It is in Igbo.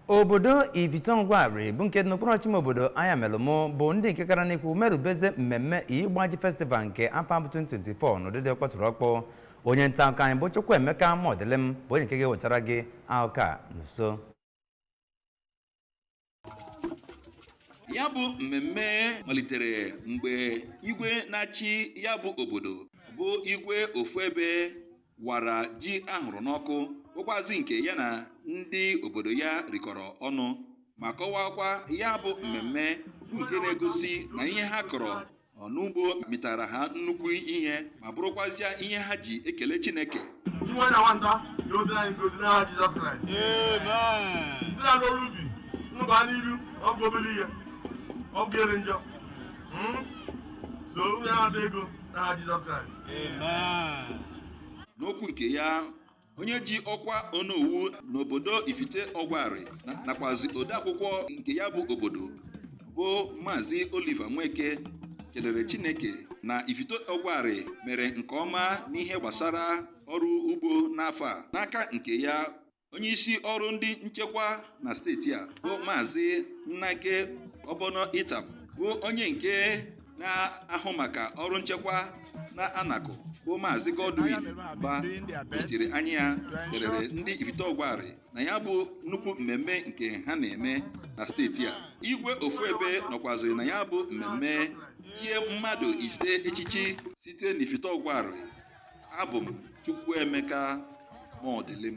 Obodo Ifite Ogwari bụ nke n'okpuru ọchịchị obodo Ayamelumo bụ ndị nke kara n'ikwu merubeze mmemme Igbaji Festival nke afọ 2024 n'ụdịdị ọkpọtụrụ ọkpọ. Onye nta akụkọ anyị bụ Chukwuemeka Modelem bụ onye nke ga-ewetara gị akụkọ a n'uso. Ya bụ mmemme malitere mgbe igwe na-achị ya bụ obodo bụ igwe ofu ebe wara ji ahụrụ n'ọkụ, bụkwazi nke ya na ndị obodo ya rikọrọ ọnụ ma kọwakwa ya bụ mmemme nke na-egosi na ihe ha kọrọ n'ugbo mitara ha nnukwu ihe ma bụrụkwazịa ihe ha ji ekele Chineke. N'okwu nke ya, onye ji ọkwa onowu n'obodo Ifite Ogwari nakwazi odeakwụkwọ nke ya bụ obodo bụ Maazị Oliver Nweke kelere Chineke na Ifite Ogwari mere nke ọma n'ihe gbasara ọrụ ugbo n'afọ a. N'aka nke ya, onye isi ọrụ ndị nchekwa na steeti a bụ Maazị Nnake Obono Itam bụ onye nke na-ahụ maka ọrụ nchekwa na Anakụ bụ Maazị Godwin Ba kpuchiri anya ya kelere ndị Ifite Ogwari na ya bụ nnukwu mmemme nke ha na-eme na steeti a. Igwe ofu ebe nọkwaziri na ya bụ mmemme chie mmadụ 5 echichi site n'Ifite Ogwari. Abụ m Chukwuemeka Modelem.